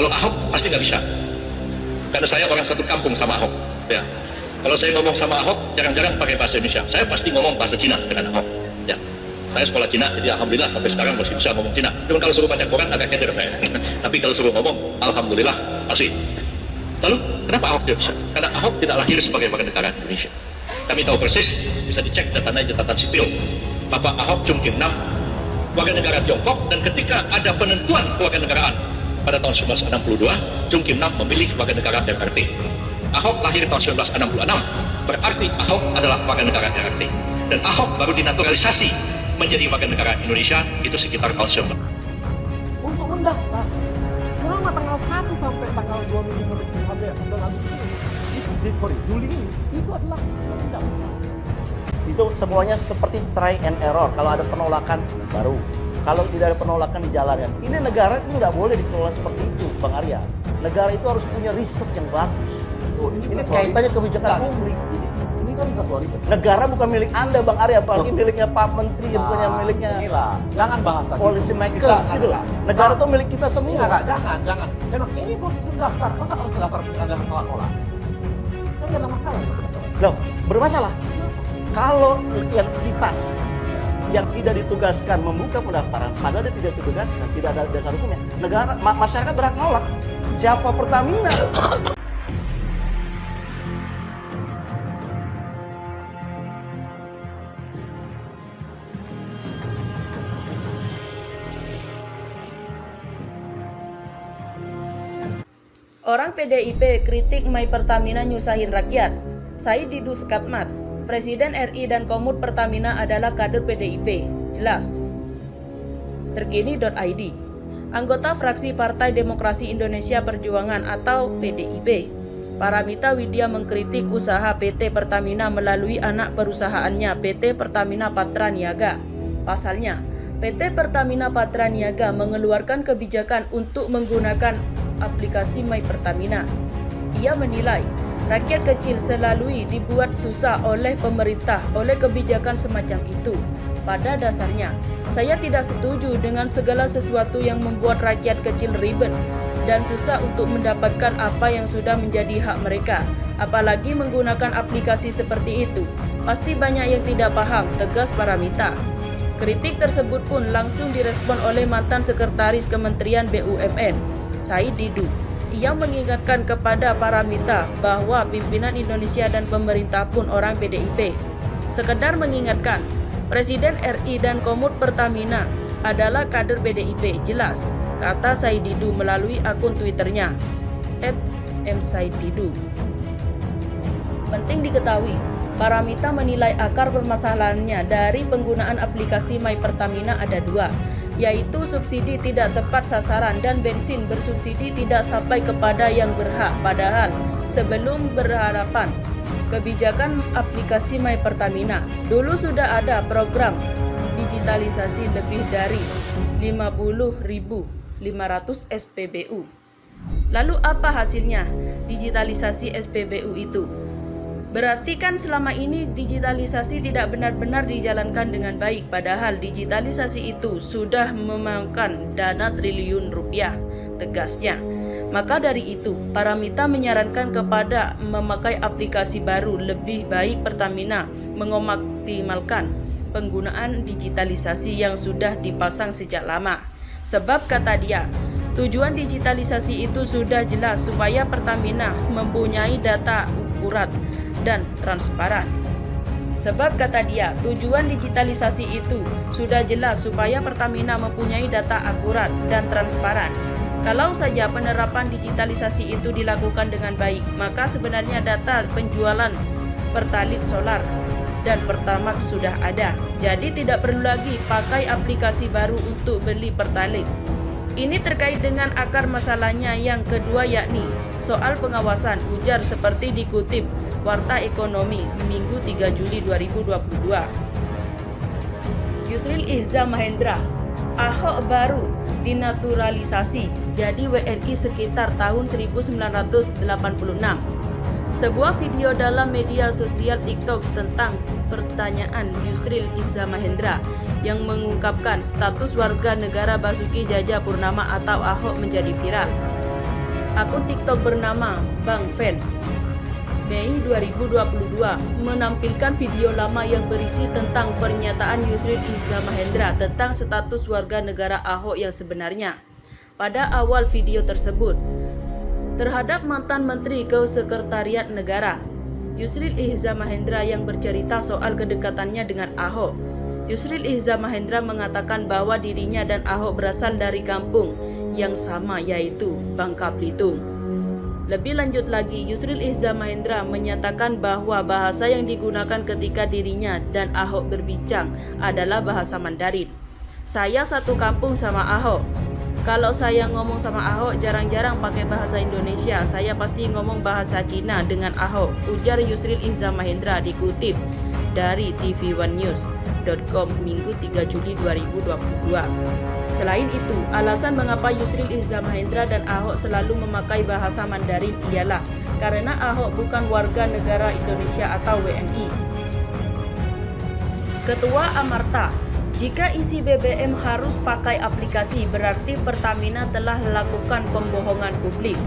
Kalau Ahok pasti nggak bisa, karena saya orang satu kampung sama Ahok. Ya, kalau saya ngomong sama Ahok, jarang-jarang pakai bahasa Indonesia. Saya pasti ngomong bahasa Cina dengan Ahok. Ya, saya sekolah Cina, jadi alhamdulillah sampai sekarang masih bisa ngomong Cina. Cuma kalau suruh baca Quran agak keder saya. Tapi kalau suruh ngomong, alhamdulillah masih. Lalu kenapa Ahok tidak bisa? Karena Ahok tidak lahir sebagai warga negara Indonesia. Kami tahu persis, bisa dicek datanya catatan sipil. Bapak Ahok Chungkim Nam, warga negara Tiongkok, dan ketika ada penentuan kewarganegaraan pada tahun 1962, Chungkim Nam memilih warga negara RRT. Ahok lahir tahun 1966, berarti Ahok adalah warga negara RRT. Dan Ahok baru dinaturalisasi menjadi warga negara Indonesia itu sekitar tahun 19. Untuk mendaftar selama tanggal 1 sampai tanggal 2 minggu Juli ini, itu adalah mendaftar. Itu semuanya seperti try and error. Kalau ada penolakan baru, kalau tidak ada penolakan dijalankan. Ini negara ini nggak boleh dikelola seperti itu, Bang Arya. Negara itu harus punya riset yang bagus. Ini kaitannya kebijakan publik. Ini kan bukan riset. Negara bukan milik Anda, Bang Arya, apalagi miliknya Pak Menteri, bukannya miliknya Jangan bahas lagi. policy maker gitu. Negara itu milik kita semua. Jangan. Karena ini proses daftar, masa harus daftar dengan tolak-tolak? Kan nggak ada masalah. Loh, bermasalah. Kalau yang kitas yang tidak ditugaskan membuka pendaftaran, padahal dia tidak ditugaskan, tidak ada dasar hukumnya, negara, masyarakat berhak nolak. Siapa Pertamina? Orang PDIP kritik My Pertamina nyusahin rakyat. Said Didu Skatmat, Presiden RI dan Komut Pertamina adalah kader PDIP, jelas. Terkini.id, anggota fraksi Partai Demokrasi Indonesia Perjuangan atau PDIP, Paramita Widya mengkritik usaha PT Pertamina melalui anak perusahaannya PT Pertamina Patra Niaga. Pasalnya, PT Pertamina Patra Niaga mengeluarkan kebijakan untuk menggunakan aplikasi My Pertamina. Ia menilai rakyat kecil selalu dibuat susah oleh pemerintah oleh kebijakan semacam itu. Pada dasarnya, saya tidak setuju dengan segala sesuatu yang membuat rakyat kecil ribet dan susah untuk mendapatkan apa yang sudah menjadi hak mereka. Apalagi menggunakan aplikasi seperti itu. Pasti banyak yang tidak paham, tegas Paramita. Kritik tersebut pun langsung direspon oleh mantan Sekretaris Kementerian BUMN, Said Didu. Ia mengingatkan kepada Paramita bahwa pimpinan Indonesia dan pemerintah pun orang PDIP. Sekedar mengingatkan, Presiden RI dan Komut Pertamina adalah kader PDIP, jelas, kata Said Didu melalui akun Twitternya @msaiddidu. Penting diketahui, Paramita menilai akar permasalahannya dari penggunaan aplikasi My Pertamina ada dua, yaitu subsidi tidak tepat sasaran dan bensin bersubsidi tidak sampai kepada yang berhak. Padahal sebelum berhadapan kebijakan aplikasi My Pertamina, dulu sudah ada program digitalisasi lebih dari 50.500 SPBU. Lalu apa hasilnya digitalisasi SPBU itu? Berarti kan selama ini digitalisasi tidak benar-benar dijalankan dengan baik, padahal digitalisasi itu sudah memakan dana triliun rupiah, tegasnya. Maka dari itu, Paramita menyarankan kepada memakai aplikasi baru. Lebih baik Pertamina mengoptimalkan penggunaan digitalisasi yang sudah dipasang sejak lama. Sebab kata dia, tujuan digitalisasi itu sudah jelas supaya Pertamina mempunyai data akurat dan transparan. Sebab kata dia, tujuan digitalisasi itu sudah jelas supaya Pertamina mempunyai data akurat dan transparan. Kalau saja penerapan digitalisasi itu dilakukan dengan baik, maka sebenarnya data penjualan Pertalite Solar dan Pertamax sudah ada. Jadi tidak perlu lagi pakai aplikasi baru untuk beli Pertalite. Ini terkait dengan akar masalahnya yang kedua, yakni soal pengawasan, ujar seperti dikutip Warta Ekonomi Minggu 3 Juli 2022. Yusril Iza Mahendra, Ahok baru dinaturalisasi jadi WNI sekitar tahun 1986. Sebuah video dalam media sosial TikTok tentang pertanyaan Yusril Iza Mahendra yang mengungkapkan status warga negara Basuki Cahayapurnama atau Ahok menjadi viral. akun TikTok bernama Bang Fen, Mei 2022 menampilkan video lama yang berisi tentang pernyataan Yusril Iza Mahendra tentang status warga negara Ahok yang sebenarnya. Pada awal video tersebut, terhadap mantan Menteri Kesekretariat Negara, Yusril Iza Mahendra yang bercerita soal kedekatannya dengan Ahok. Yusril Iza Mahendra mengatakan bahwa dirinya dan Ahok berasal dari kampung yang sama, yaitu Bangka Belitung. Lebih lanjut lagi, Yusril Iza Mahendra menyatakan bahwa bahasa yang digunakan ketika dirinya dan Ahok berbincang adalah bahasa Mandarin. Saya satu kampung sama Ahok. Kalau saya ngomong sama Ahok jarang-jarang pakai bahasa Indonesia, saya pasti ngomong bahasa Cina dengan Ahok, ujar Yusril Iza Mahendra dikutip dari tv1news.com Minggu 3 Juli 2022. Selain itu, alasan mengapa Yusril Iza Mahendra dan Ahok selalu memakai bahasa Mandarin ialah karena Ahok bukan warga negara Indonesia atau WNI. Ketua Amarta, jika isi BBM harus pakai aplikasi berarti Pertamina telah melakukan pembohongan publik.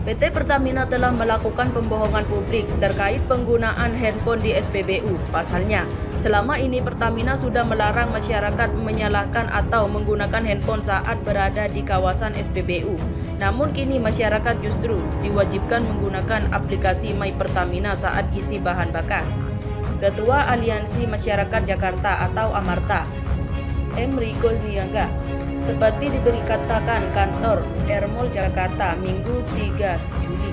PT Pertamina telah melakukan pembohongan publik terkait penggunaan handphone di SPBU. Pasalnya, selama ini Pertamina sudah melarang masyarakat menyalakan atau menggunakan handphone saat berada di kawasan SPBU. Namun kini masyarakat justru diwajibkan menggunakan aplikasi My Pertamina saat isi bahan bakar. Ketua Aliansi Masyarakat Jakarta atau Amarta, M. Riko Niaga, seperti diberitakan kantor Airmall Jakarta Minggu 3 Juli.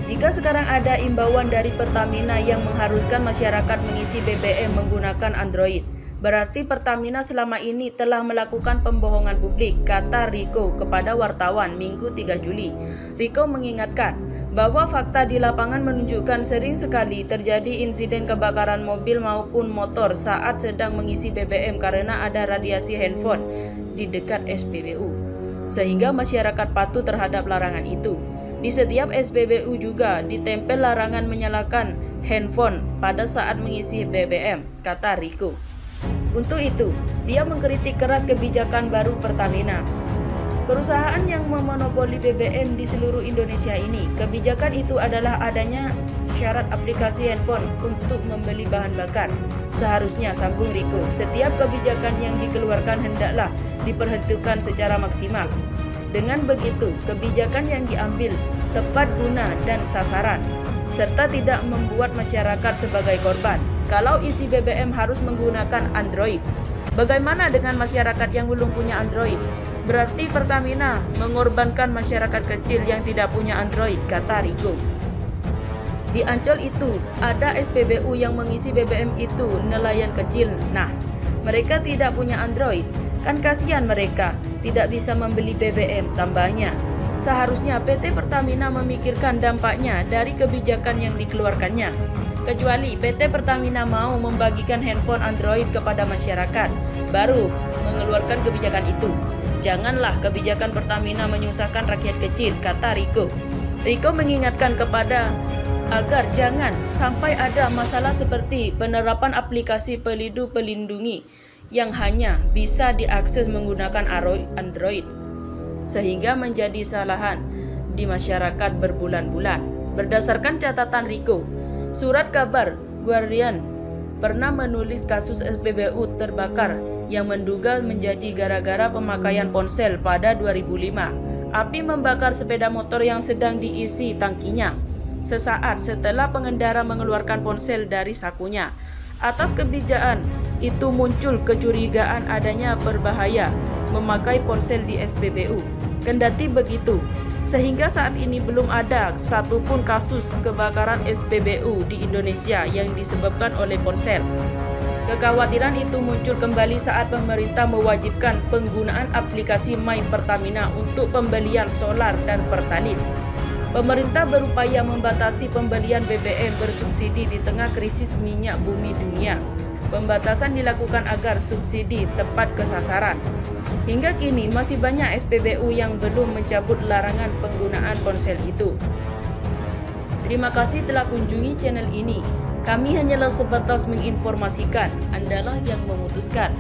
Jika sekarang ada imbauan dari Pertamina yang mengharuskan masyarakat mengisi BBM menggunakan Android, berarti Pertamina selama ini telah melakukan pembohongan publik, kata Riko kepada wartawan Minggu 3 Juli. Riko mengingatkan bahwa fakta di lapangan menunjukkan sering sekali terjadi insiden kebakaran mobil maupun motor saat sedang mengisi BBM karena ada radiasi handphone di dekat SPBU, sehingga masyarakat patuh terhadap larangan itu. Di setiap SPBU juga ditempel larangan menyalakan handphone pada saat mengisi BBM, kata Riko. Untuk itu, dia mengkritik keras kebijakan baru Pertamina, perusahaan yang memonopoli BBM di seluruh Indonesia ini. Kebijakan itu adalah adanya syarat aplikasi handphone untuk membeli bahan bakar. Seharusnya, sambung Riko, setiap kebijakan yang dikeluarkan hendaklah diperhitungkan secara maksimal. Dengan begitu, kebijakan yang diambil tepat guna dan sasaran, serta tidak membuat masyarakat sebagai korban. Kalau isi BBM harus menggunakan Android, bagaimana dengan masyarakat yang belum punya Android? Berarti Pertamina mengorbankan masyarakat kecil yang tidak punya Android, kata Riko. Di Ancol itu ada SPBU yang mengisi BBM itu nelayan kecil. Nah, mereka tidak punya Android. Kan kasihan mereka tidak bisa membeli BBM, tambahnya. Seharusnya PT Pertamina memikirkan dampaknya dari kebijakan yang dikeluarkannya. Kecuali PT Pertamina mau membagikan handphone Android kepada masyarakat, baru mengeluarkan kebijakan itu. Janganlah kebijakan Pertamina menyusahkan rakyat kecil, kata Riko. Riko mengingatkan kepada agar jangan sampai ada masalah seperti penerapan aplikasi pelindungi yang hanya bisa diakses menggunakan Android, sehingga menjadi salahan di masyarakat berbulan-bulan. Berdasarkan catatan Riko, surat kabar Guardian pernah menulis kasus SPBU terbakar yang menduga menjadi gara-gara pemakaian ponsel pada 2005. Api membakar sepeda motor yang sedang diisi tangkinya sesaat setelah pengendara mengeluarkan ponsel dari sakunya. Atas kebijakan itu muncul kecurigaan adanya berbahaya memakai ponsel di SPBU. Kendati begitu, sehingga saat ini belum ada satupun kasus kebakaran SPBU di Indonesia yang disebabkan oleh ponsel. Kekhawatiran itu muncul kembali saat pemerintah mewajibkan penggunaan aplikasi My Pertamina untuk pembelian solar dan pertalite. Pemerintah berupaya membatasi pembelian BBM bersubsidi di tengah krisis minyak bumi dunia. Pembatasan dilakukan agar subsidi tepat ke sasaran. Hingga kini masih banyak SPBU yang belum mencabut larangan penggunaan ponsel itu. Terima kasih telah kunjungi channel ini. Kami hanyalah sebatas menginformasikan, Andalah yang memutuskan.